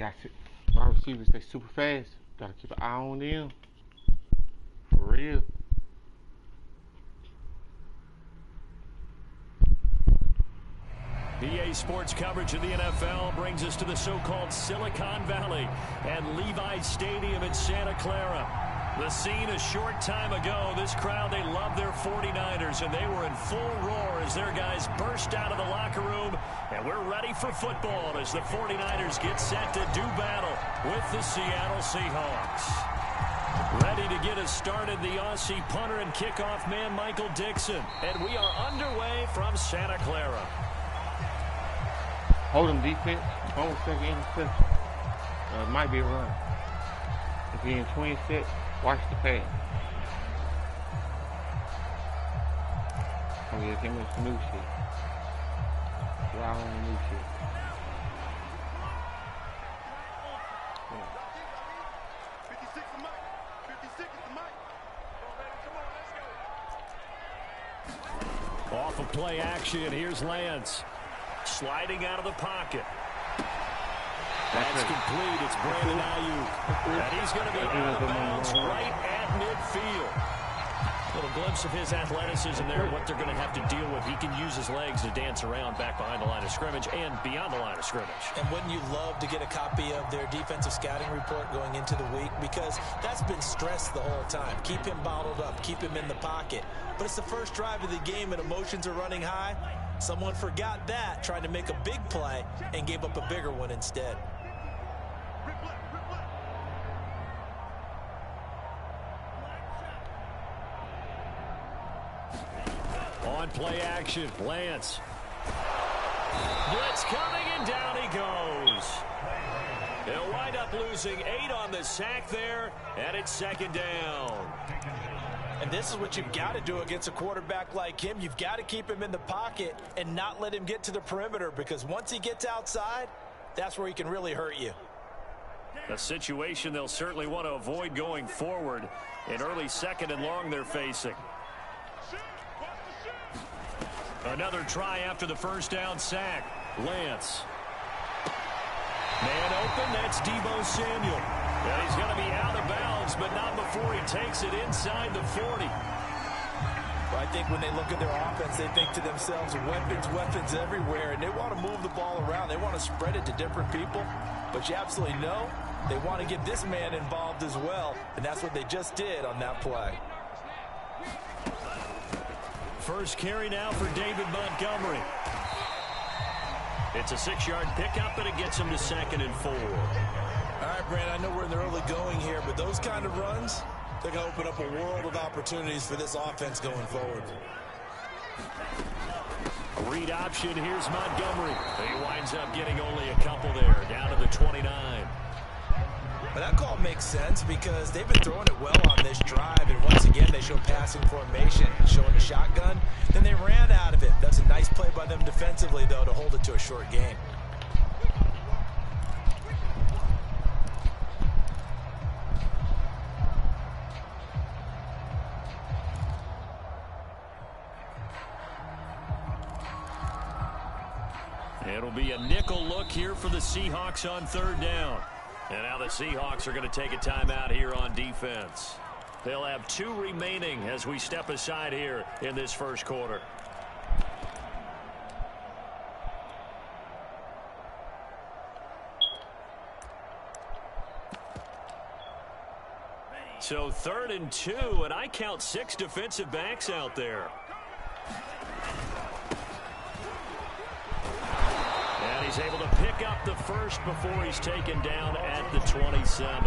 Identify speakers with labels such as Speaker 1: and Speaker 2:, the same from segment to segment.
Speaker 1: got wide receivers, they super fast. Gotta keep an eye on them. For real.
Speaker 2: EA Sports coverage of the NFL brings us to the so-called Silicon Valley and Levi's Stadium in Santa Clara. The scene a short time ago, this crowd, they love their 49ers, and they were in full roar as their guys burst out of the locker room, and we're ready for football as the 49ers get set to do battle with the Seattle Seahawks. Ready to get us started, the Aussie punter and kickoff man, Michael Dixon, and we are underway from Santa Clara.
Speaker 1: Hold them defense. Almost second interception. Might be a run. If you're in 26, watch the pass. Oh yeah, came with some new shit. Wow, on the new shit. Yeah.
Speaker 3: 56 the mic. 56 is the mic. Come on, let's go.
Speaker 2: Off of play action, here's Lance. Sliding out of the pocket. That's complete. It's Brandon Ayuk. And he's going to be out of bounds right at midfield. A little glimpse of his athleticism there, what they're going to have to deal with. He can use his legs to dance around back behind the line of scrimmage and beyond the line of scrimmage.
Speaker 4: And wouldn't you love to get a copy of their defensive scouting report going into the week? Because that's been stressed the whole time. Keep him bottled up. Keep him in the pocket. But it's the first drive of the game and emotions are running high. Someone forgot that, trying to make a big play, and gave up a bigger one instead.
Speaker 2: On play action, Lance. Blitz coming, and down he goes. They'll wind up losing 8 on the sack there, and it's second down.
Speaker 4: And this is what you've got to do against a quarterback like him. You've got to keep him in the pocket and not let him get to the perimeter, because once he gets outside, that's where he can really hurt you.
Speaker 2: A situation they'll certainly want to avoid going forward. In early second and long they're facing. Another try after the first down sack. Lance. Man open, that's Deebo Samuel. And he's going to be out of bounds, but not before he takes it inside the 40.
Speaker 4: Well, I think when they look at their offense, they think to themselves, weapons everywhere, and they want to move the ball around. They want to spread it to different people, but you absolutely know they want to get this man involved as well, and that's what they just did on that play.
Speaker 2: First carry now for David Montgomery. It's a 6-yard pickup, and it gets him to 2nd and 4.
Speaker 4: All right, Brandon, I know we're in the early going here, but those kind of runs, they're going to open up a world of opportunities for this offense going forward.
Speaker 2: A read option, here's Montgomery. He winds up getting only a couple there, down to the 29.
Speaker 4: But that call makes sense because they've been throwing it well on this drive, and once again they show passing formation, showing the shotgun. Then they ran out of it. That's a nice play by them defensively, though, to hold it to a short gain.
Speaker 2: It'll be a nickel look here for the Seahawks on 3rd down. And now the Seahawks are going to take a timeout here on defense. They'll have 2 remaining as we step aside here in this first quarter. So 3rd and 2, and I count 6 defensive backs out there. And he's able to pick up the first before he's taken down at the 27.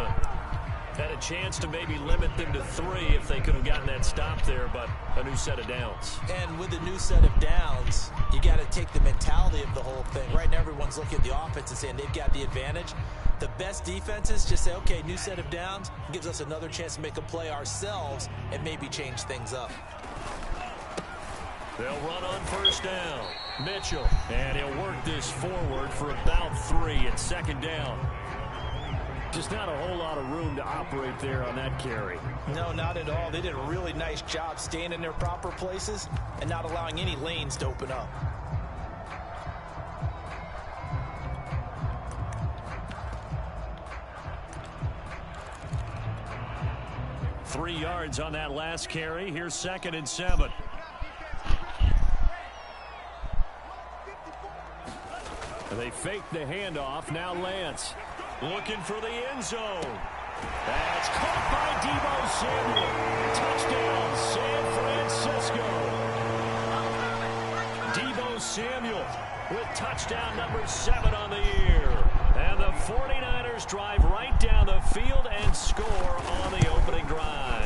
Speaker 2: Had a chance to maybe limit them to 3 if they could have gotten that stop there, but a new set of downs.
Speaker 4: And with a new set of downs, you got to take the mentality of the whole thing. Right now everyone's looking at the offense and saying they've got the advantage. The best defenses just say, okay, new set of downs, gives us another chance to make a play ourselves and maybe change things up.
Speaker 2: They'll run on 1st down. Mitchell, and he'll work this forward for about 3 and 2nd down. Just not a whole lot of room to operate there on that carry.
Speaker 4: No, not at all. They did a really nice job staying in their proper places and not allowing any lanes to open up.
Speaker 2: 3 yards on that last carry. Here's 2nd and 7. They fake the handoff. Now Lance looking for the end zone. That's caught by Deebo Samuel. Touchdown, San Francisco. Deebo Samuel with touchdown number 7 on the year. And the 49ers drive right down the field and score on the opening drive.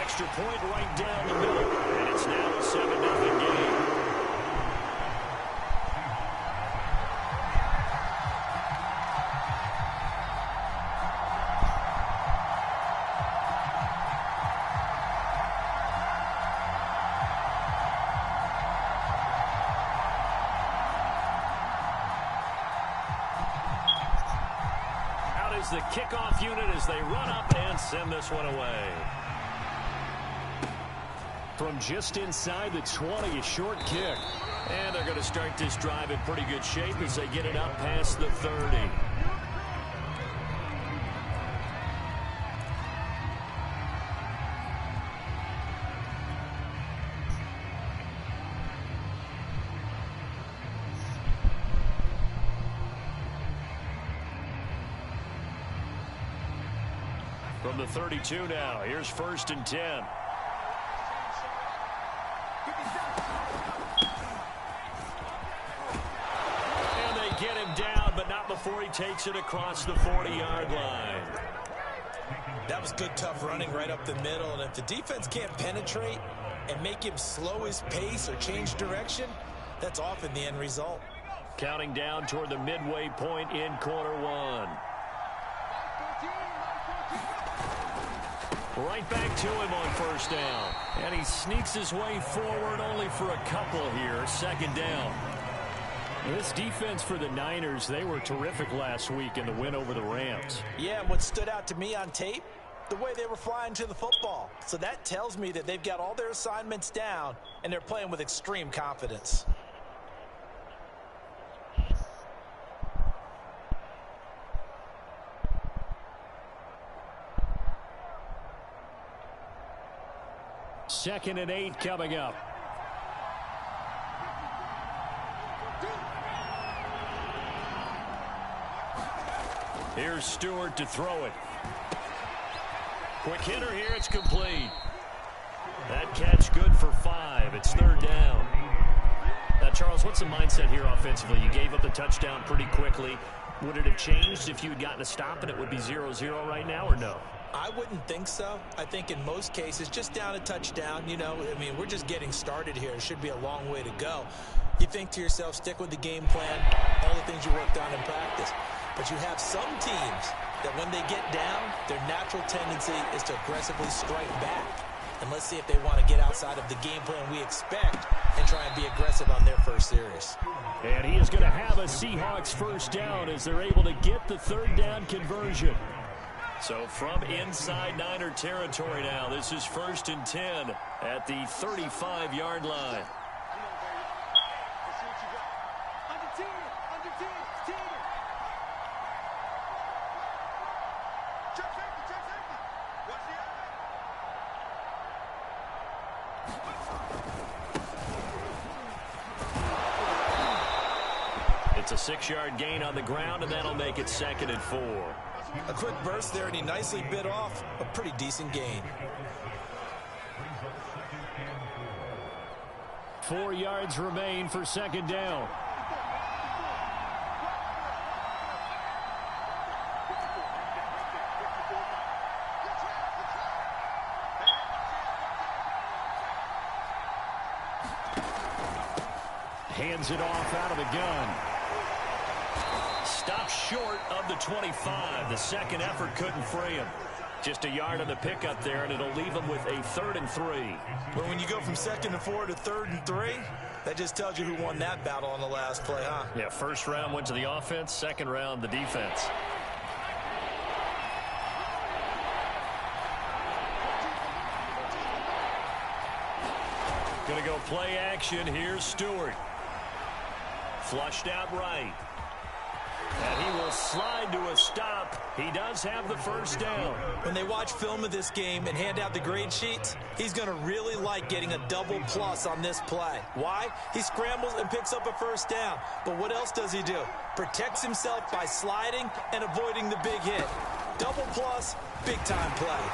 Speaker 2: Extra point right down the middle. And it's now a 7-0 game. The kickoff unit as they run up and send this one away. From just inside the 20, a short kick. And they're going to start this drive in pretty good shape as they get it up past the 30. From the 32 now, here's 1st and 10. And they get him down, but not before he takes it across the 40-yard line.
Speaker 4: That was good, tough running right up the middle, and if the defense can't penetrate and make him slow his pace or change direction, that's often the end result.
Speaker 2: Counting down toward the midway point in quarter 1. Right back to him on 1st down. And he sneaks his way forward only for a couple here. 2nd down. This defense for the Niners, they were terrific last week in the win over the Rams.
Speaker 4: Yeah, and what stood out to me on tape, the way they were flying to the football. So that tells me that they've got all their assignments down, and they're playing with extreme confidence.
Speaker 2: Second and 8 coming up. Here's Stewart to throw it. Quick hitter here. It's complete. That catch good for 5. It's 3rd down. Now, Charles, what's the mindset here offensively? You gave up the touchdown pretty quickly. Would it have changed if you had gotten a stop and it would be 0-0 right now, or no?
Speaker 4: I wouldn't think so. I think in most cases, just down a touchdown, you know, I mean, we're just getting started here. It should be a long way to go. You think to yourself, stick with the game plan, all the things you worked on in practice. But you have some teams that when they get down, their natural tendency is to aggressively strike back. And let's see if they want to get outside of the game plan we expect and try and be aggressive on their first series.
Speaker 2: And he is going to have a Seahawks 1st down as they're able to get the 3rd down conversion. So from inside Niner territory now, this is 1st and 10 at the 35-yard line. It's a 6-yard gain on the ground, and that'll make it 2nd and 4.
Speaker 4: A quick burst there, and he nicely bit off a pretty decent gain.
Speaker 2: 4 yards remain for 2nd down. Hands it off out of the gun. Stopped short of the 25. The second effort couldn't free him. Just a yard on the pickup there, and it'll leave him with a 3rd and 3.
Speaker 4: Well, when you go from 2nd and 4 to 3rd and 3, that just tells you who won that battle on the last play, huh?
Speaker 2: Yeah, 1st round went to the offense, 2nd round the defense. Gonna go play action. Here's Stewart. Flushed out right. And he will slide to a stop. He does have the first down.
Speaker 4: When they watch film of this game and hand out the grade sheets, he's going to really like getting a double plus on this play. Why? He scrambles and picks up a first down. But what else does he do? Protects himself by sliding and avoiding the big hit. Double plus, big time play.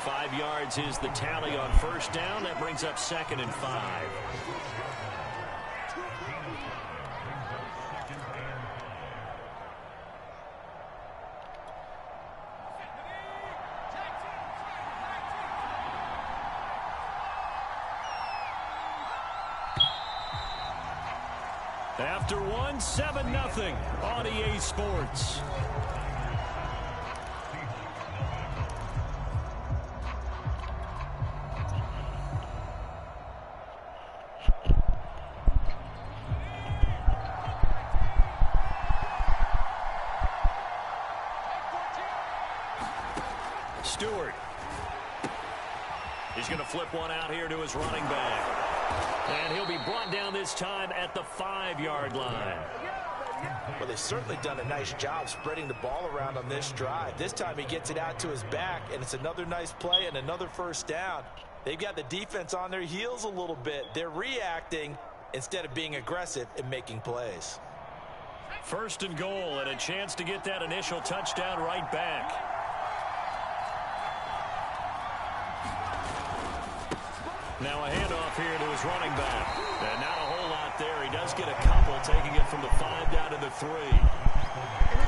Speaker 2: 5 yards is the tally on first down. That brings up 2nd and 5. After one, 7-0 on EA Sports. Stewart. He's going to flip one out here to his running back. And he'll be brought down this time at the 5-yard line.
Speaker 4: Well, they've certainly done a nice job spreading the ball around on this drive. This time he gets it out to his back, and it's another nice play and another first down. They've got the defense on their heels a little bit. They're reacting instead of being aggressive and making plays.
Speaker 2: 1st and goal, and a chance to get that initial touchdown right back. Now a handoff here to his running back. And not a whole lot there. He does get a couple, taking it from the 5 down to the 3.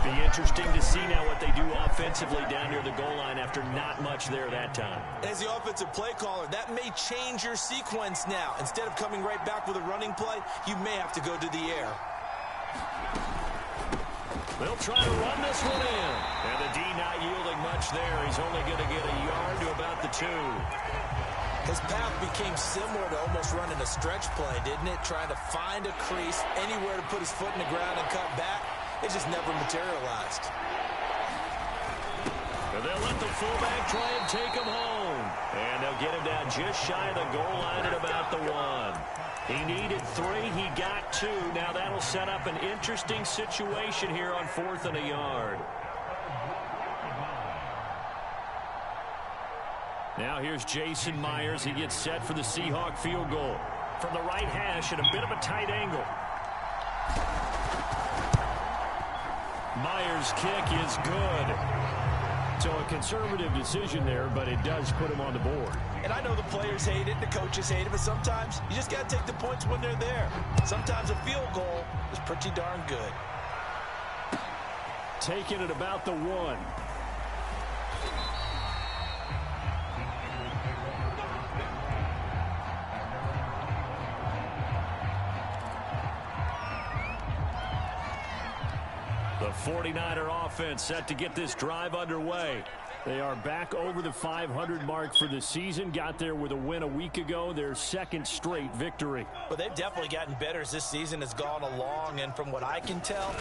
Speaker 2: Be interesting to see now what they do offensively down near the goal line after not much there that time.
Speaker 4: As the offensive play caller, that may change your sequence now. Instead of coming right back with a running play, you may have to go to the air.
Speaker 2: They'll try to run this one in. And the D not yielding much there. He's only going to get a yard to about the 2.
Speaker 4: His path became similar to almost running a stretch play, didn't it? Trying to find a crease, anywhere to put his foot in the ground and cut back. It just never materialized.
Speaker 2: And they'll let the fullback try and take him home. And they'll get him down just shy of the goal line at about the 1. He needed 3. He got 2. Now that'll set up an interesting situation here on 4th and a yard. Now here's Jason Myers. He gets set for the Seahawk field goal. From the right hash at a bit of a tight angle. Myers' kick is good. So a conservative decision there, but it does put him on the board.
Speaker 4: And I know the players hate it, the coaches hate it, but sometimes you just got to take the points when they're there. Sometimes a field goal is pretty darn good.
Speaker 2: Taken at about the 1. The 49er offense set to get this drive underway. They are back over the 500 mark for the season. Got there with a win a week ago, their 2nd straight victory.
Speaker 4: Well, they've definitely gotten better as this season has gone along, and from what I can tell,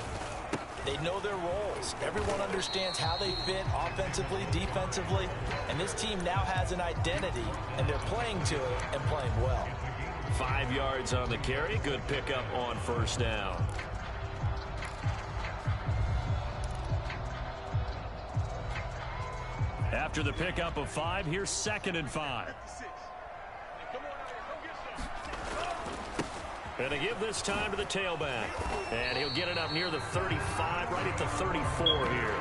Speaker 4: they know their roles. Everyone understands how they fit offensively, defensively, and this team now has an identity, and they're playing to it and playing well.
Speaker 2: 5 yards on the carry. Good pickup on first down. After the pickup of 5, here's 2nd and 5. And they give this time to the tailback. And he'll get it up near the 35, right at the 34 here.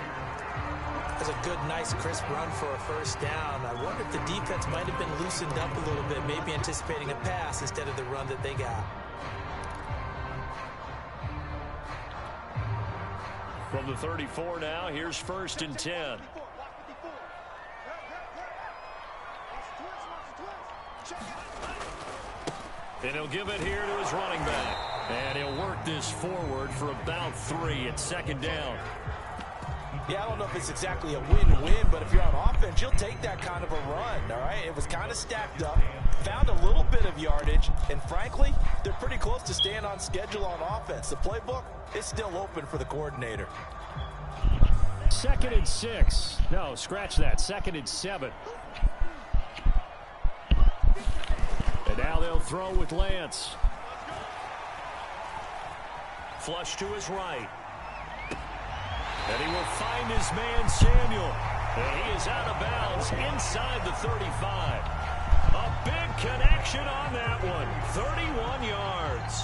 Speaker 4: That's a good, nice, crisp run for a first down. I wonder if the defense might have been loosened up a little bit, maybe anticipating a pass instead of the run that they got.
Speaker 2: From the 34 now, here's 1st and 10. And he'll give it here to his running back. And he'll work this forward for about 3 at 2nd down.
Speaker 4: Yeah, I don't know if it's exactly a win-win, but if you're on offense, you'll take that kind of a run, all right? It was kind of stacked up, found a little bit of yardage, and frankly, they're pretty close to staying on schedule on offense. The playbook is still open for the coordinator.
Speaker 2: 2nd and 6. No, scratch that. 2nd and 7. And now they'll throw with Lance. flush to his right. And he will find his man, Samuel. And he is out of bounds inside the 35. A big connection on that one. 31 yards.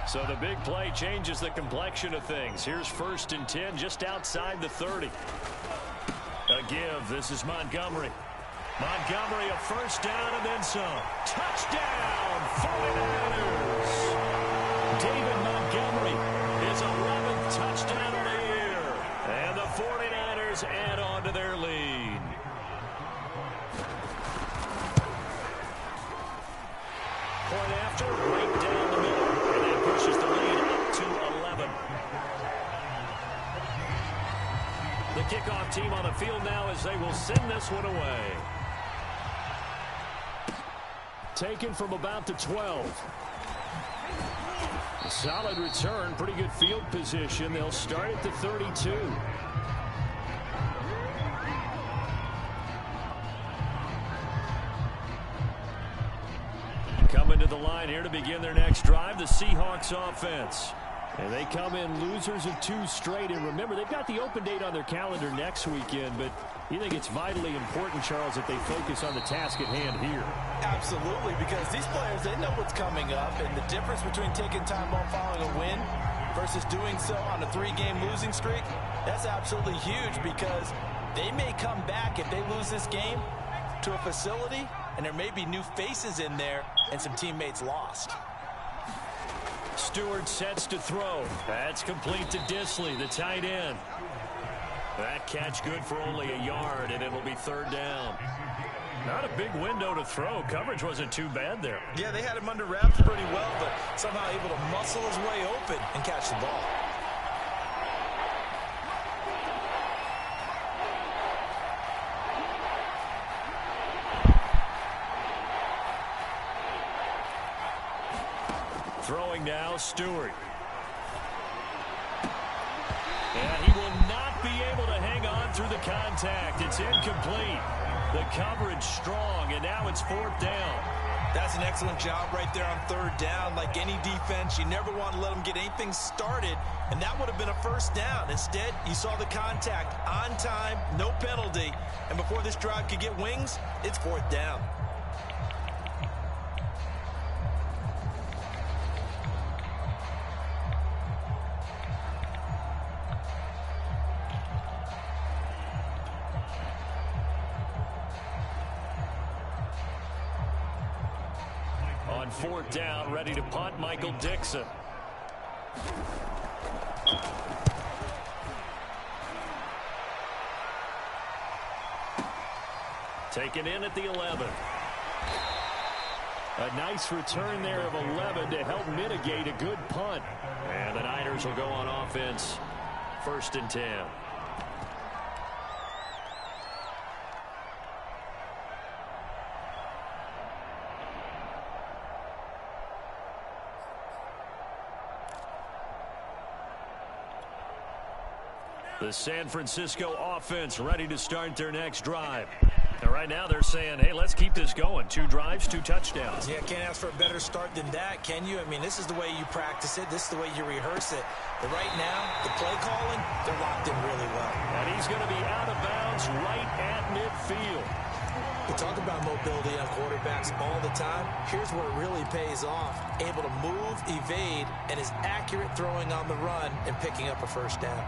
Speaker 2: So the big play changes the complexion of things. Here's 1st and 10 just outside the 30. A give. This is Montgomery. Montgomery, a first down and then some. Touchdown, 49ers. David Montgomery, his 11th touchdown of the year. And the 49ers add on to their lead. Point after, right down the middle. And that pushes the lead up to 11. The kickoff team on the field now as they will send this one away. Taken from about the 12. A solid return, pretty good field position. They'll start at the 32. Coming to the line here to begin their next drive, the Seahawks offense. And they come in losers of 2 straight. And remember, they've got the open date on their calendar next weekend, but you think it's vitally important, Charles, that they focus on the task at hand here?
Speaker 4: Absolutely, because these players, they know what's coming up, and the difference between taking time off following a win versus doing so on a 3-game losing streak, that's absolutely huge, because they may come back if they lose this game to a facility, and there may be new faces in there and some teammates lost.
Speaker 2: Stewart sets to throw. That's complete to Disley, the tight end. That catch good for only a yard, and it'll be 3rd down. Not a big window to throw. Coverage wasn't too bad there.
Speaker 4: Yeah, they had him under wraps pretty well, but somehow able to muscle his way open and catch the ball.
Speaker 2: Throwing now, Stewart. And he will not be able to hang on through the contact. It's incomplete. The coverage strong, and now it's 4th down.
Speaker 4: That's an excellent job right there on 3rd down. Like any defense, you never want to let them get anything started, and that would have been a 1st down. Instead, you saw the contact on time, no penalty, and before this drive could get wings, it's 4th down.
Speaker 2: On 4th down, ready to punt, Michael Dixon. Taken in at the 11. A nice return there of 11 to help mitigate a good punt. And the Niners will go on offense, 1st and 10. The San Francisco offense ready to start their next drive. And right now they're saying, hey, let's keep this going. 2 drives, 2 touchdowns.
Speaker 4: Yeah, can't ask for a better start than that, can you? I mean, this is the way you practice it. This is the way you rehearse it. But right now, the play calling, they're locked in really well.
Speaker 2: And he's going to be out of bounds right at midfield.
Speaker 4: We talk about mobility on quarterbacks all the time. Here's where it really pays off. Able to move, evade, and is accurate throwing on the run and picking up a 1st down.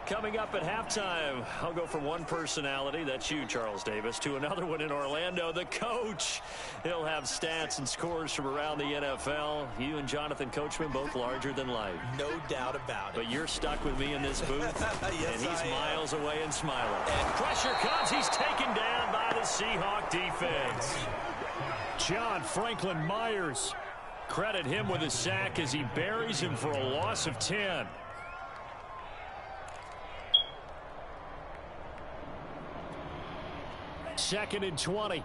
Speaker 2: Coming up at halftime, I'll go from one personality, that's you, Charles Davis, to another one in Orlando, the coach. He'll have stats and scores from around the NFL. You and Jonathan Coachman, both larger than life.
Speaker 4: No doubt about it.
Speaker 2: But you're stuck with me in this booth,
Speaker 4: yes,
Speaker 2: and he's miles away and smiling. And pressure comes. He's taken down by the Seahawk defense.
Speaker 5: John Franklin Myers
Speaker 2: Credit him with a sack as he buries him for a loss of 10. Second and 20.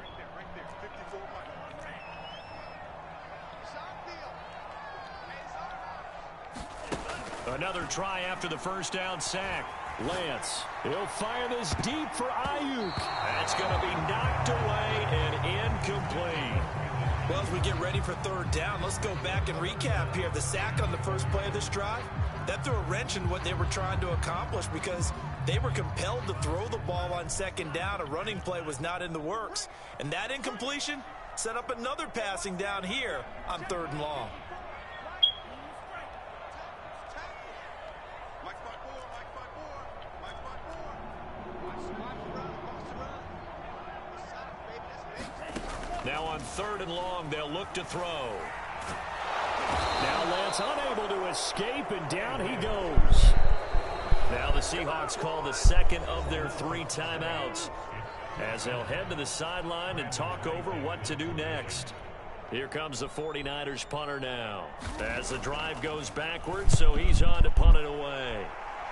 Speaker 2: Another try after the first down sack. Lance, he'll fire this deep for Ayuk. That's going to be knocked away and incomplete.
Speaker 4: Well, as we get ready for third down, let's go back and recap here. The sack on the first play of this drive, that threw a wrench in what they were trying to accomplish because they were compelled to throw the ball on second down. A running play was not in the works. And that incompletion set up another passing down here on third and long.
Speaker 2: Now on third and long, they'll look to throw. Now Lance unable to escape, and down he goes. Now the Seahawks call the second of their 3 timeouts as they'll head to the sideline and talk over what to do next. Here comes the 49ers punter now as the drive goes backwards, so he's on to punt it away.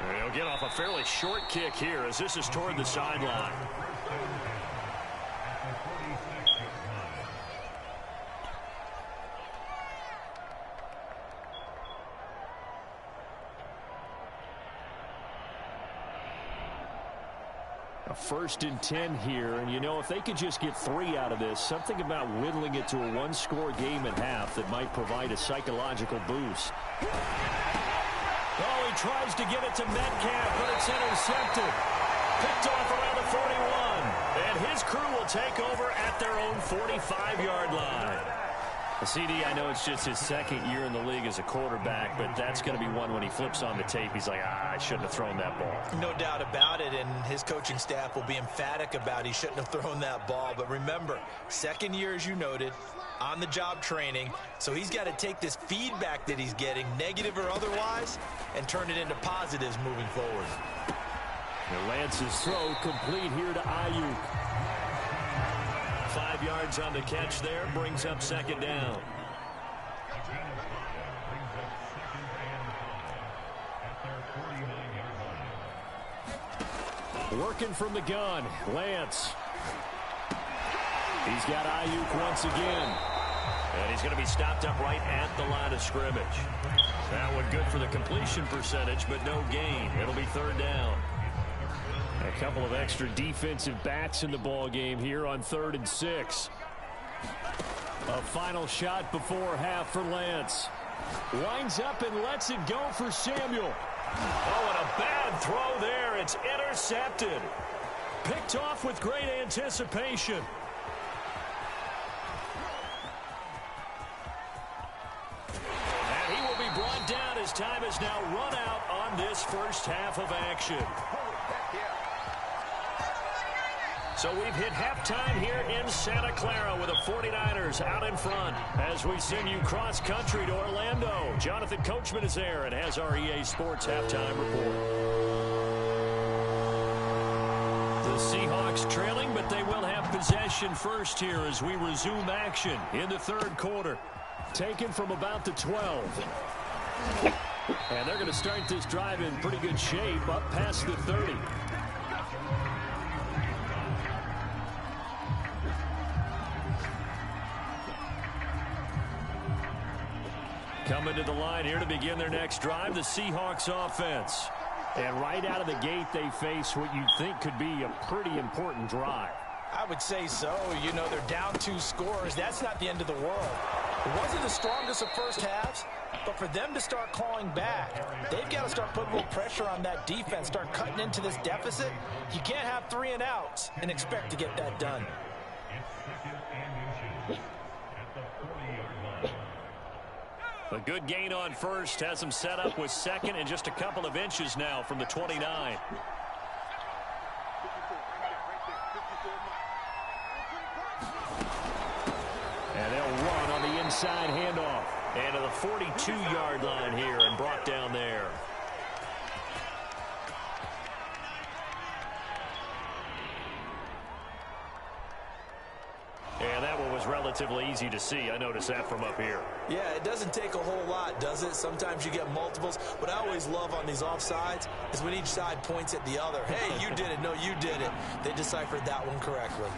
Speaker 2: And he'll get off a fairly short kick here as this is toward the sideline. A 1st and 10 here, and you know, if they could just get 3 out of this, something about whittling it to a 1-score game at half that might provide a psychological boost. Oh, he tries to get it to Metcalf, but it's intercepted. Picked off around the 41, and his crew will take over at their own 45-yard line. CD, I know it's just his 2nd year in the league as a quarterback, but that's going to be one when he flips on the tape. He's like, I shouldn't have thrown that ball.
Speaker 4: No doubt about it, and his coaching staff will be emphatic about he shouldn't have thrown that ball. But remember, 2nd year, as you noted, on-the-job training, so he's got to take this feedback that he's getting, negative or otherwise, and turn it into positives moving forward.
Speaker 2: And Lance's throw complete here to Ayuk. 5 yards on the catch there, brings up 2nd down. Working from the gun, Lance. He's got Ayuk once again. And he's going to be stopped up right at the line of scrimmage. That one good for the completion percentage, but no gain. It'll be 3rd down. A couple of extra defensive backs in the ball game here on 3rd and 6. A final shot before half for Lance. Winds up and lets it go for Samuel. Oh, and a bad throw there. It's intercepted. Picked off with great anticipation. And he will be brought down as time is now run out on this first half of action. So we've hit halftime here in Santa Clara with the 49ers out in front as we send you cross-country to Orlando. Jonathan Coachman is there and has our EA Sports halftime report. The Seahawks trailing, but they will have possession first here as we resume action in the 3rd quarter. Taken from about the 12. And they're going to start this drive in pretty good shape up past the 30. Coming to the line here to begin their next drive, the Seahawks offense. And right out of the gate, they face what you'd think could be a pretty important drive.
Speaker 4: I would say so. You know, they're down 2 scores. That's not the end of the world. It wasn't the strongest of first halves, but for them to start clawing back, they've got to start putting a little pressure on that defense, start cutting into this deficit. You can't have 3 and outs and expect to get that done.
Speaker 2: A good gain on first has them set up with 2nd and just a couple of inches now from the 29. And they'll run on the inside handoff. And to the 42-yard line here and brought down there. And that one was was relatively easy to see. I noticed that from up here.
Speaker 4: Yeah, it doesn't take a whole lot, does it? Sometimes you get multiples. What I always love on these offsides is when each side points at the other. Hey, you did it. No, you did it. They deciphered that one correctly.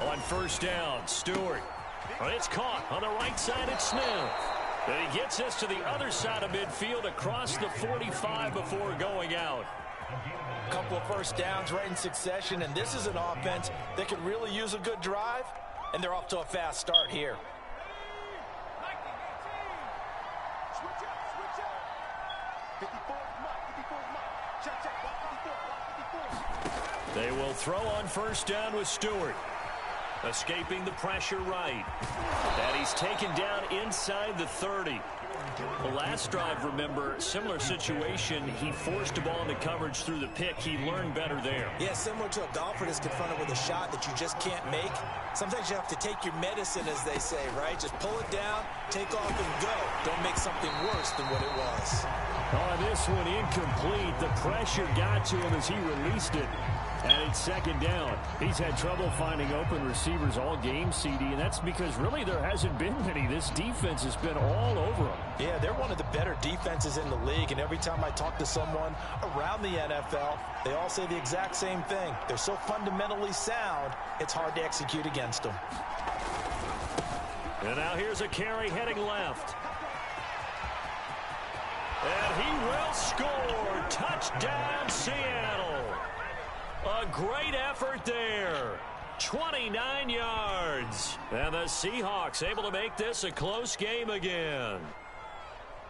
Speaker 2: On first down, Stewart. Well, it's caught on the right side. It's Smith. And he gets us to the other side of midfield across the 45 before going out.
Speaker 4: A couple of first downs right in succession, and this is an offense that could really use a good drive, and they're off to a fast start here.
Speaker 2: They will throw on first down with Stewart. Escaping the pressure right. And he's taken down inside the 30. The last drive, remember, similar situation. He forced a ball into coverage through the pick. He learned better there.
Speaker 4: Yeah, similar to a golfer that's confronted with a shot that you just can't make. Sometimes you have to take your medicine, as they say, right? Just pull it down, take off, and go. Don't make something worse than what it was.
Speaker 2: On this one, incomplete. The pressure got to him as he released it. And it's second down. He's had trouble finding open receivers all game, CD, and that's because really there hasn't been many. This defense has been all over them.
Speaker 4: Yeah, they're one of the better defenses in the league, and every time I talk to someone around the NFL, they all say the exact same thing. They're so fundamentally sound, it's hard to execute against them.
Speaker 2: And now here's a carry heading left. And he will score. Touchdown, Seattle. A great effort there. 29 yards. And the Seahawks able to make this a close game again.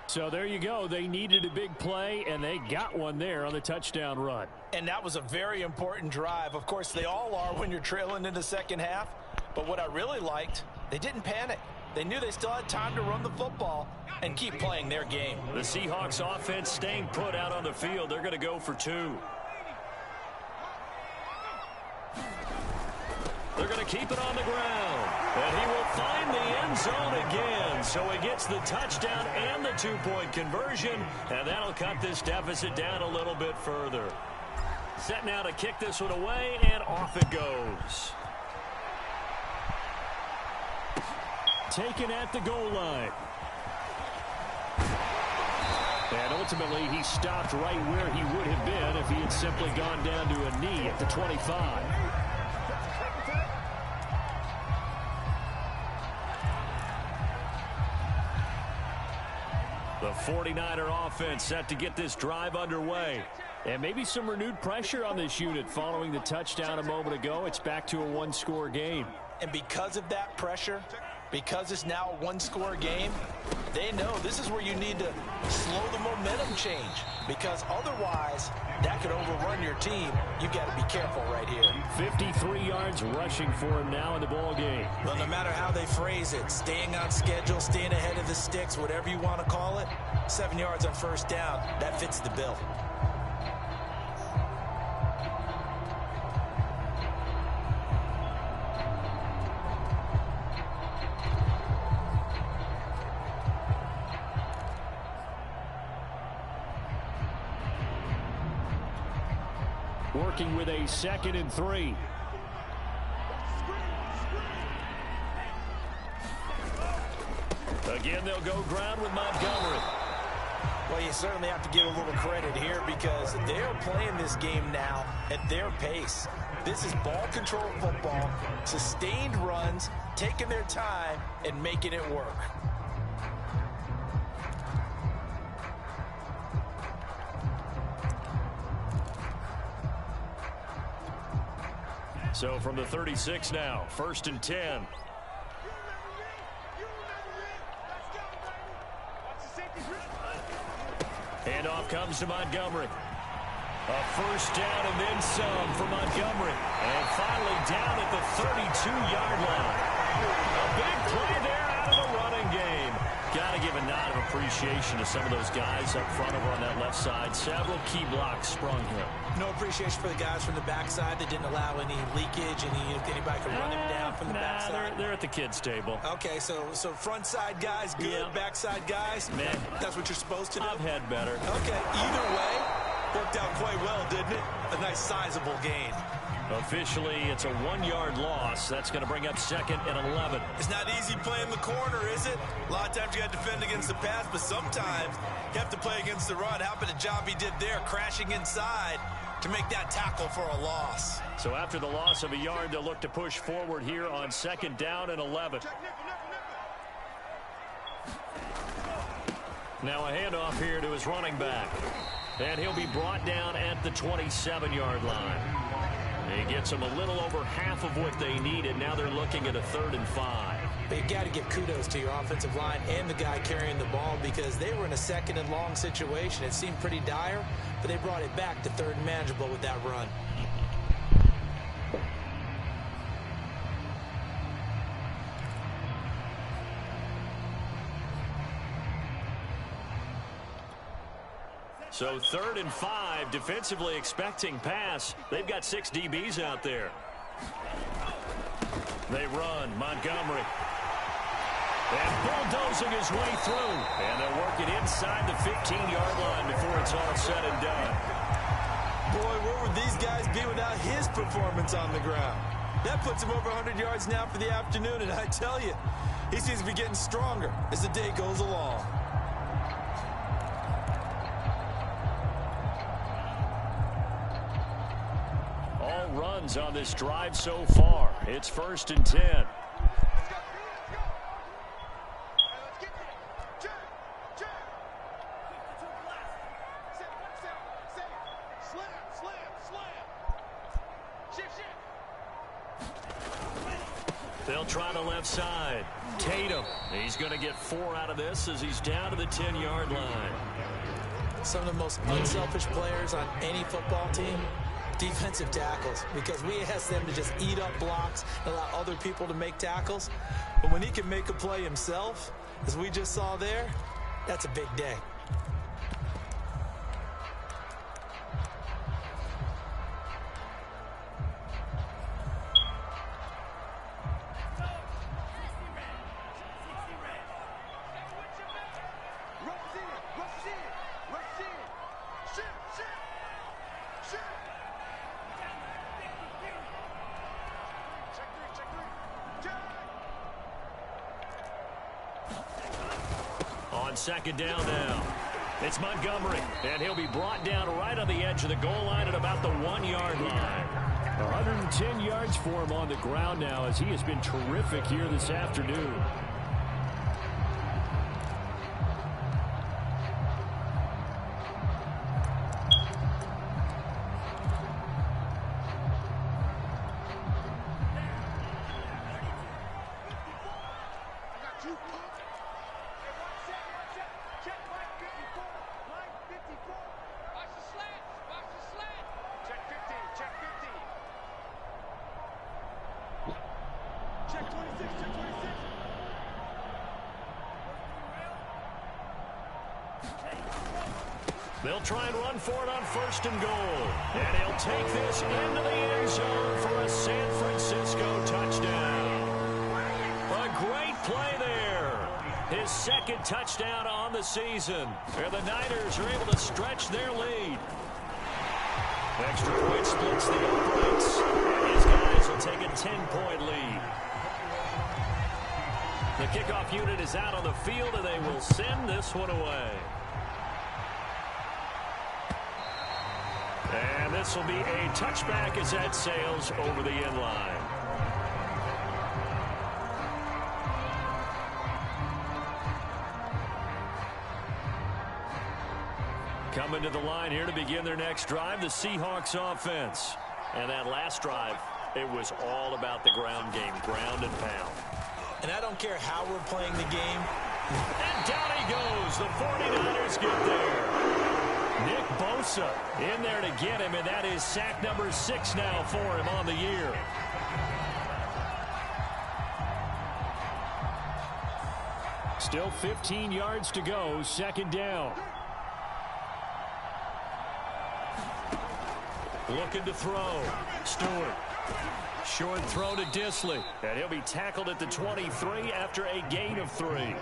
Speaker 2: So there you go. They needed a big play, and they got one there on the touchdown run.
Speaker 4: And that was a very important drive. Of course, they all are when you're trailing in the second half. But what I really liked, they didn't panic. They knew they still had time to run the football and keep playing their game.
Speaker 2: The Seahawks offense staying put out on the field. They're going to go for two. They're going to keep it on the ground. And he will find the end zone again. So he gets the touchdown and the two-point conversion. And that'll cut this deficit down a little bit further. Set now to kick this one away, and off it goes. Taken at the goal line. And ultimately, he stopped right where he would have been if he had simply gone down to a knee at the 25. The 49er offense set to get this drive underway. And maybe some renewed pressure on this unit following the touchdown a moment ago. It's back to a one-score game.
Speaker 4: And because of that pressure, because it's now a one-score game, they know this is where you need to slow the momentum change. Because otherwise, that could overrun your team. You've got to be careful right here.
Speaker 2: 53 yards rushing for him now in the ball game.
Speaker 4: Well, no matter how they phrase it, staying on schedule, staying ahead of the sticks, whatever you want to call it, 7 yards on first down, that fits the bill.
Speaker 2: Working with a 2nd and 3. Again, they'll go ground with Montgomery.
Speaker 4: Well, you certainly have to give a little credit here because they're playing this game now at their pace. This is ball control football, sustained runs, taking their time and making it work.
Speaker 2: So from the 36 now, 1st and 10. Handoff comes to Montgomery. A first down and then some for Montgomery. And finally down at the 32-yard line. A big play there out of the running game. Got to give a nod of appreciation to some of those guys up front over on that left side. Several key blocks sprung here.
Speaker 4: No appreciation for the guys from the backside that didn't allow any leakage, anybody could run him down from the backside.
Speaker 2: They're at the kids' table.
Speaker 4: Okay, so front side guys good,
Speaker 2: yeah.
Speaker 4: Backside guys,
Speaker 2: man,
Speaker 4: that's what you're supposed to do?
Speaker 2: I've had better.
Speaker 4: Okay, either way, worked out quite well, didn't it? A nice sizable gain.
Speaker 2: Officially, it's a 1-yard loss. That's going to bring up 2nd and 11.
Speaker 4: It's not easy playing the corner, is it? A lot of times you got to defend against the pass, but sometimes you have to play against the run. How about the job he did there, crashing inside to make that tackle for a loss?
Speaker 2: So after the loss of a yard, they'll look to push forward here on 2nd down and 11. Now a handoff here to his running back. And he'll be brought down at the 27-yard line. He gets them a little over half of what they needed. Now they're looking at a 3rd and 5.
Speaker 4: But you got to give kudos to your offensive line and the guy carrying the ball because they were in a 2nd and long situation. It seemed pretty dire, but they brought it back to 3rd and manageable with that run.
Speaker 2: So 3rd and 5, defensively expecting pass. They've got 6 DBs out there. They run. Montgomery. And bulldozing his way through. And they'll work it inside the 15-yard line before it's all said and done.
Speaker 4: Boy, where would these guys be without his performance on the ground? That puts him over 100 yards now for the afternoon, and I tell you, he seems to be getting stronger as the day goes along.
Speaker 2: All runs on this drive so far. It's 1st and 10. They'll try the left side. Tatum. He's going to get 4 out of this as he's down to the 10-yard line.
Speaker 4: Some of the most unselfish players on any football team, defensive tackles, because we ask them to just eat up blocks and allow other people to make tackles. But when he can make a play himself, as we just saw there, that's a big day.
Speaker 2: On 2nd down now. It's Montgomery, and he'll be brought down right on the edge of the goal line at about the 1-yard line. 110 yards for him on the ground now as he has been terrific here this afternoon. They'll try and run for it on 1st and goal. And he'll take this into the end zone for a San Francisco touchdown. A great play there. His 2nd touchdown on the season. And the Niners are able to stretch their lead. Extra point splits the uprights. And his guys will take a 10-point lead. The kickoff unit is out on the field, and they will send this one away. And this will be a touchback as that sails over the end line. Coming to the line here to begin their next drive, the Seahawks offense. And that last drive, it was all about the ground game, ground and pound.
Speaker 4: And I don't care how we're playing the game.
Speaker 2: And down he goes. The 49ers get there. Nick Bosa in there to get him, and that is sack number 6 now for him on the year. Still 15 yards to go, 2nd down. Looking to throw. Stewart. Short throw to Disley. And he'll be tackled at the 23 after a gain of 3.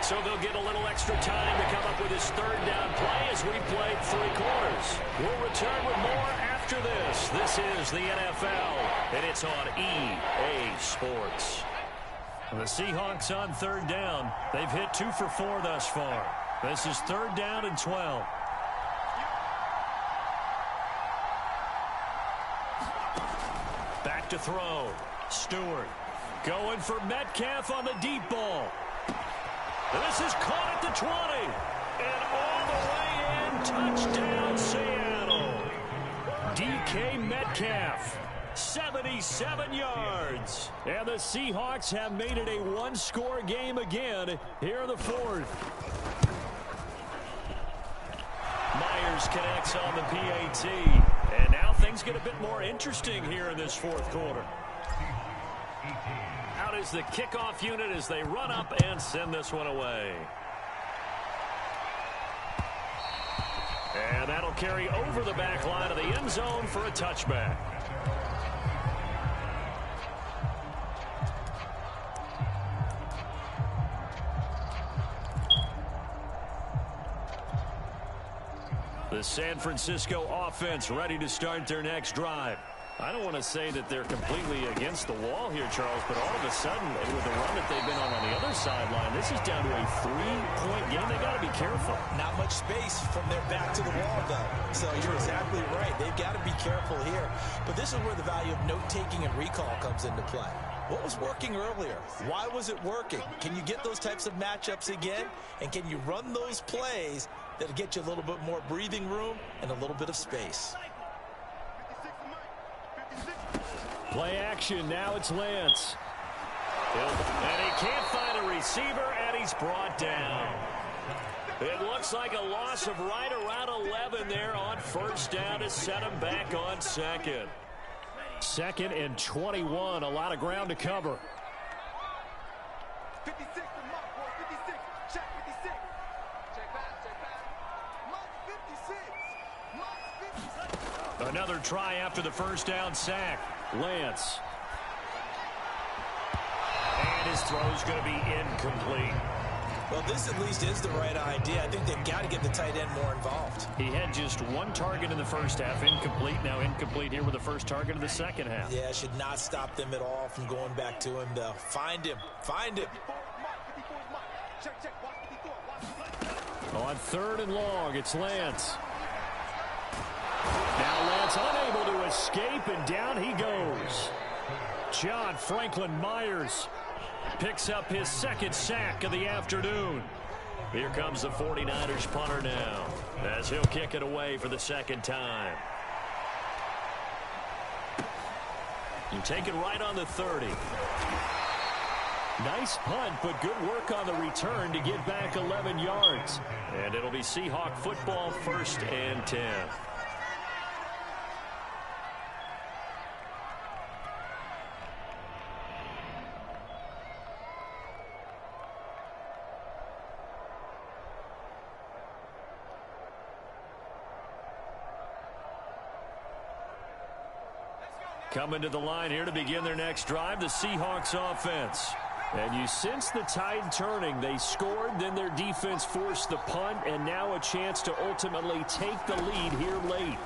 Speaker 2: So they'll get a little extra time to come up with his third down play as we played 3 quarters. We'll return with more after this. This is the NFL, and it's on EA Sports. The Seahawks on third down. They've hit 2 for 4 thus far. This is 3rd down and 12. Back to throw. Stewart going for Metcalf on the deep ball. This is caught at the 20. And all the way in. Touchdown, Seattle. DK Metcalf. 77 yards. And the Seahawks have made it a 1-score game again here in the 4th. Myers connects on the PAT. And now things get a bit more interesting here in this 4th quarter. Out is the kickoff unit as they run up and send this one away. And that'll carry over the back line of the end zone for a touchback. The San Francisco offense ready to start their next drive. I don't want to say that they're completely against the wall here, Charles, but all of a sudden, with the run that they've been on the other sideline, this is down to a 3-point game. They got to be careful.
Speaker 4: Not much space from their back to the wall, though. So you're exactly right. They've got to be careful here. But this is where the value of note-taking and recall comes into play. What was working earlier? Why was it working? Can you get those types of matchups again? And can you run those plays that'll get you a little bit more breathing room and a little bit of space?
Speaker 2: Play action. Now it's Lance. And he can't find a receiver, and he's brought down. It looks like a loss of right around 11 there on 1st down to set him back on 2nd. 2nd and 21. A lot of ground to cover.
Speaker 3: 56 to Mark, boy, 56. Check 56. Check back. Mark 56.
Speaker 2: Another try after the 1st down sack. Lance. And his throw's going to be incomplete.
Speaker 4: Well, this at least is the right idea. I think they've got to get the tight end more involved.
Speaker 2: He had just 1 target in the 1st half. Incomplete. Now incomplete here with the 1st target of the 2nd half.
Speaker 4: Yeah, should not stop them at all from going back to him, though. Find him. Find him.
Speaker 2: On 3rd and long, it's Lance. Now Lance unable to escape, and down he goes. John Franklin Myers picks up his 2nd sack of the afternoon. Here comes the 49ers punter now, as he'll kick it away for the 2nd time. You take it right on the 30. Nice punt, but good work on the return to get back 11 yards. And it'll be Seahawk football, 1st and 10. Coming to the line here to begin their next drive, the Seahawks offense. And you sense the tide turning. They scored, then their defense forced the punt, and now a chance to ultimately take the lead here late.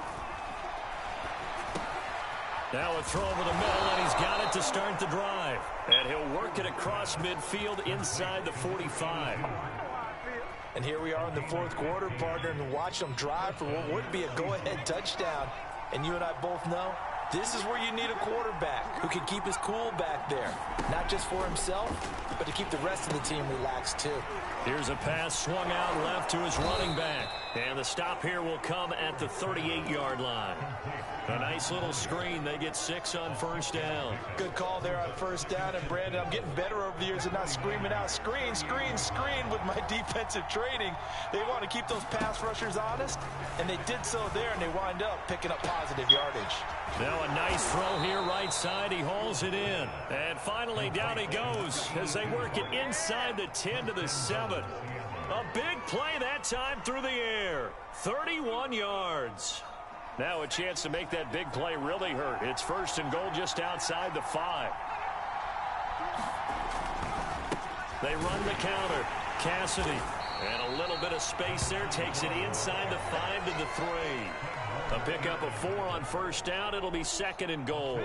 Speaker 2: Now a throw over the middle, and he's got it to start the drive. And he'll work it across midfield inside the 45.
Speaker 4: And here we are in the 4th quarter, partner, and watch them drive for what would be a go-ahead touchdown. And you and I both know this is where you need a quarterback who can keep his cool back there. Not just for himself, but to keep the rest of the team relaxed too.
Speaker 2: Here's a pass swung out left to his running back. And the stop here will come at the 38-yard line. A nice little screen. They get 6 on 1st down.
Speaker 4: Good call there on 1st down. And Brandon, I'm getting better over the years and not screaming out screen, screen, screen with my defensive training. They want to keep those pass rushers honest, and they did so there, and they wind up picking up positive yardage.
Speaker 2: Now a nice throw here right side. He hauls it in. And finally down he goes as they work it inside the 10 to the 7. A big play that time through the air. 31 yards. Now a chance to make that big play really hurt. It's 1st and goal just outside the 5. They run the counter. Cassidy. And a little bit of space there. Takes it inside the 5 to the 3. A pickup of 4 on first down. It'll be 2nd and goal.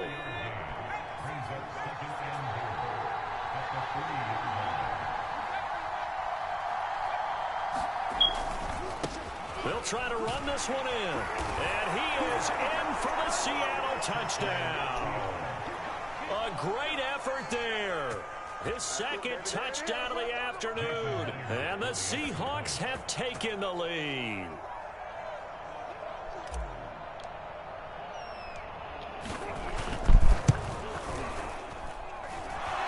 Speaker 2: They'll try to run this one in. And he is in for the Seattle touchdown. A great effort there. His 2nd touchdown of the afternoon. And the Seahawks have taken the lead.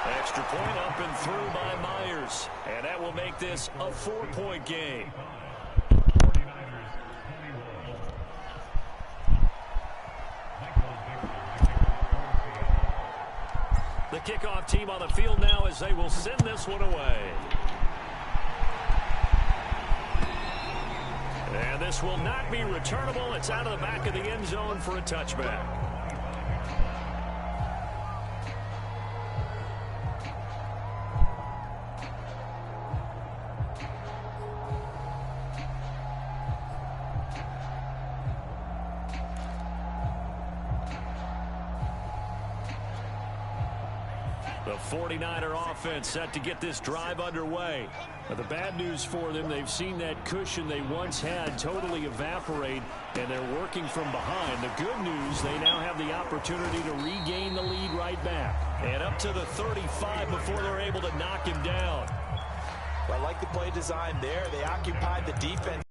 Speaker 2: Extra point up and through by Myers. And that will make this a 4-point game. The kickoff team on the field now as they will send this one away. And this will not be returnable. It's out of the back of the end zone for a touchback. The 49er offense set to get this drive underway. But the bad news for them, they've seen that cushion they once had totally evaporate, and they're working from behind. The good news, they now have the opportunity to regain the lead right back. And up to the 35 before they're able to knock him down.
Speaker 4: Well, I like the play design there. They occupied the defense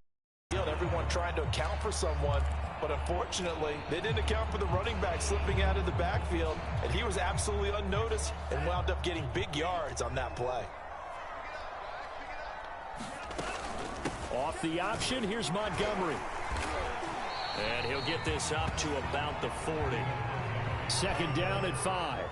Speaker 4: field, everyone trying to account for someone. But unfortunately, they didn't account for the running back slipping out of the backfield, and he was absolutely unnoticed and wound up getting big yards on that play.
Speaker 2: Off the option, here's Montgomery. And he'll get this up to about the 40. 2nd down at 5.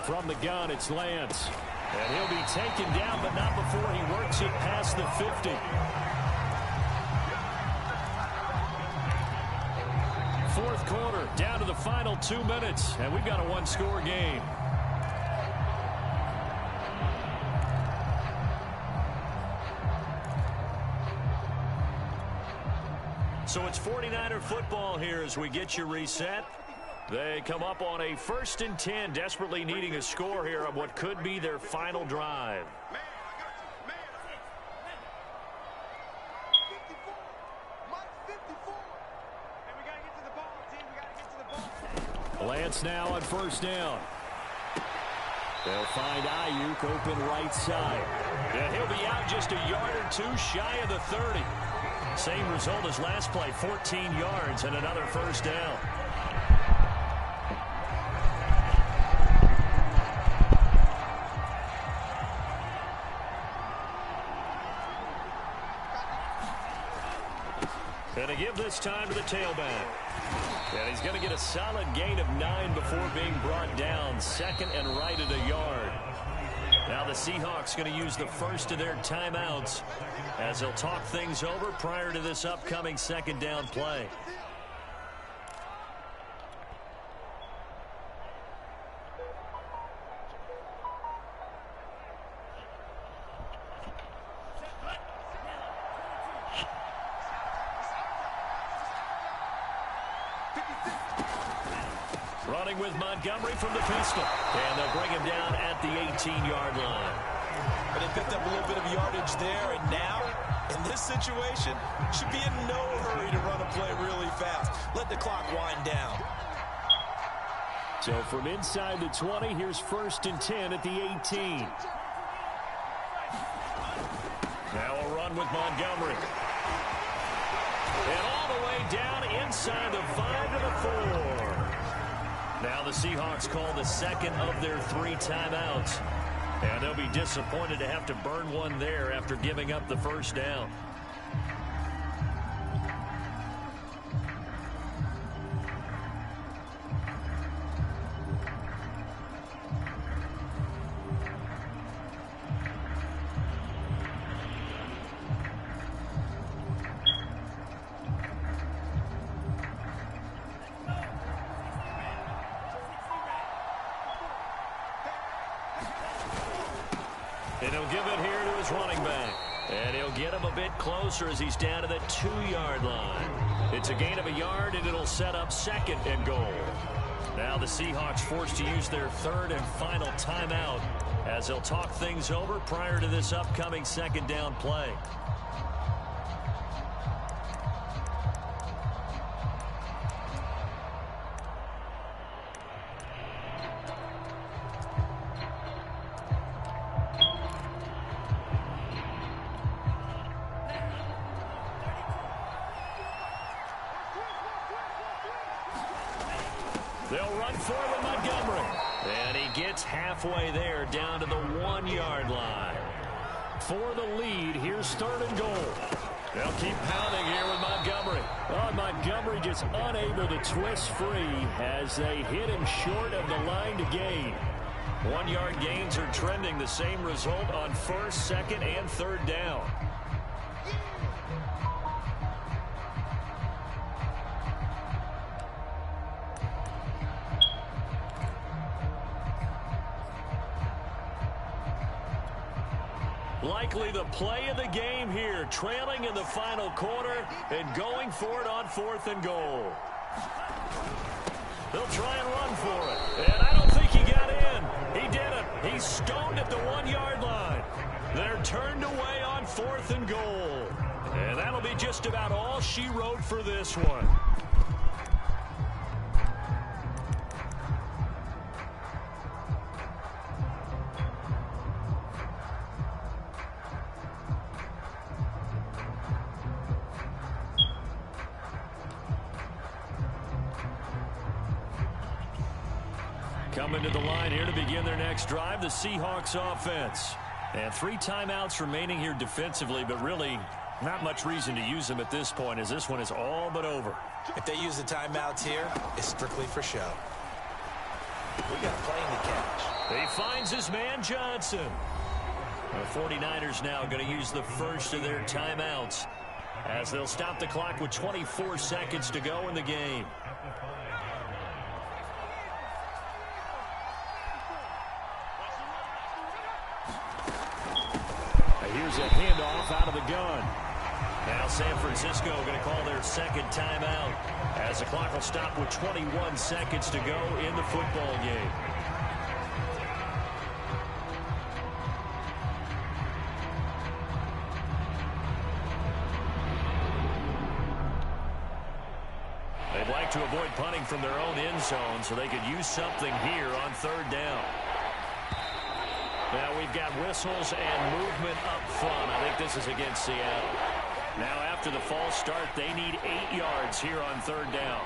Speaker 2: From the gun, it's Lance. And he'll be taken down, but not before he works it past the 50. Fourth quarter, down to the final 2 minutes, and we've got a one-score game. So it's 49er football here as we get you reset. They come up on a 1st and 10, desperately needing a score here on what could be their final drive. Lance now on 1st down. They'll find Ayuk open right side. And he'll be out just a yard or 2 shy of the 30. Same result as last play, 14 yards and another 1st down. And to give this time to the tailback. And he's going to get a solid gain of 9 before being brought down. 2nd and right at a yard. Now the Seahawks going to use the first of their timeouts as they'll talk things over prior to this upcoming 2nd down play. Running with Montgomery from the pistol. And they'll bring him down at the 18-yard line.
Speaker 4: But they picked up a little bit of yardage there, and now, in this situation, should be in no hurry to run a play really fast. Let the clock wind down.
Speaker 2: So from inside the 20, here's 1st and 10 at the 18. Now a run with Montgomery. And all the way down inside the 5 to the 4. Now the Seahawks call the 2nd of their 3 timeouts. And they'll be disappointed to have to burn one there after giving up the 1st down. He'll give it here to his running back. And he'll get him a bit closer as he's down to the 2-yard line. It's a gain of a yard, and it'll set up 2nd and goal. Now the Seahawks forced to use their 3rd and final timeout as they'll talk things over prior to this upcoming 2nd down play. They'll run forward Montgomery. And he gets halfway there down to the 1-yard line. For the lead, here's 3rd and goal. They'll keep pounding here with Montgomery. Oh, Montgomery just unable to twist free as they hit him short of the line to gain. 1-yard gains are trending the same result on 1st, 2nd, and 3rd down. Likely the play of the game here, trailing in the final quarter and going for it on 4th and goal. They'll try and run for it, and I don't think he got in. He didn't. He's stoned at the 1-yard line. They're turned away on 4th and goal. And that'll be just about all she wrote for this one. Coming to the line here to begin their next drive, the Seahawks offense. And 3 timeouts remaining here defensively, but really not much reason to use them at this point as this one is all but over.
Speaker 4: If they use the timeouts here, it's strictly for show. We got playing to catch.
Speaker 2: He finds his man Johnson. The 49ers now going to use the first of their timeouts as they'll stop the clock with 24 seconds to go in the game. Here's a handoff out of the gun. Now San Francisco going to call their 2nd timeout as the clock will stop with 21 seconds to go in the football game. They'd like to avoid punting from their own end zone so they could use something here on 3rd down. Now we've got whistles and movement up front. I think this is against Seattle. Now after the false start, they need 8 yards here on 3rd down.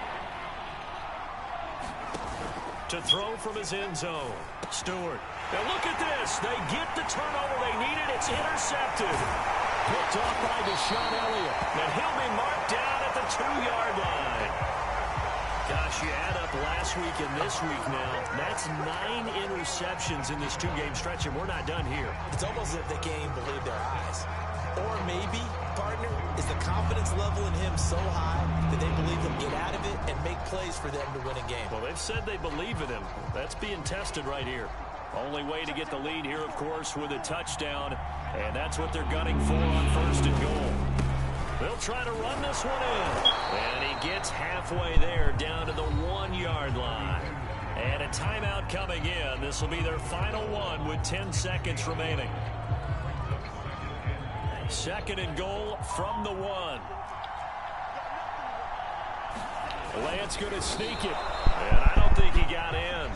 Speaker 2: To throw from his end zone, Stewart. Now look at this. They get the turnover they needed. It's intercepted. Picked off by Deshaun Elliott. And he'll be marked down at the 2-yard line. Gosh, you add up last week and this week now. That's 9 interceptions in this 2-game stretch, and we're not done here.
Speaker 4: It's almost as if they can't even believe their eyes. Or maybe, partner, is the confidence level in him so high that they believe he'll get out of it and make plays for them to win a game.
Speaker 2: Well, they've said they believe in him. That's being tested right here. Only way to get the lead here, of course, with a touchdown, and that's what they're gunning for on 1st and goal. They'll try to run this one in. And he gets halfway there down to the 1-yard line. And a timeout coming in. This will be their final one with 10 seconds remaining. 2nd and goal from the 1. Lance going to sneak it. And I don't think he got in.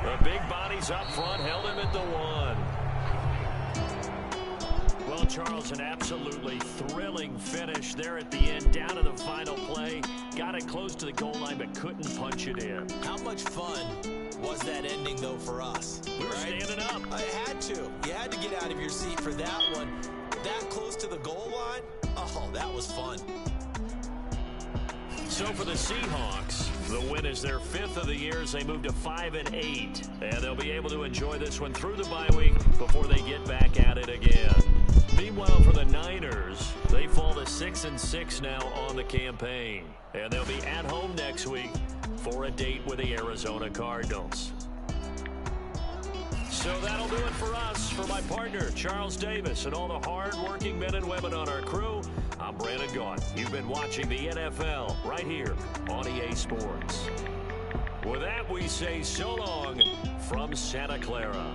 Speaker 2: The big bodies up front held him at the 1. Well, Charles, an absolutely thrilling finish there at the end, down to the final play. Got it close to the goal line, but couldn't punch it in.
Speaker 4: How much fun was that ending, though, for us?
Speaker 2: We were standing up.
Speaker 4: I had to. You had to get out of your seat for that one. That close to the goal line? Oh, that was fun.
Speaker 2: So for the Seahawks, the win is their 5th of the year as they move to 5-8. And they'll be able to enjoy this one through the bye week before they get back at it again. Meanwhile, for the Niners, they fall to 6-6 now on the campaign. And they'll be at home next week for a date with the Arizona Cardinals. So that'll do it for us. For my partner, Charles Davis, and all the hard-working men and women on our crew, I'm Brandon Gaughan. You've been watching the NFL right here on EA Sports. With that, we say so long from Santa Clara.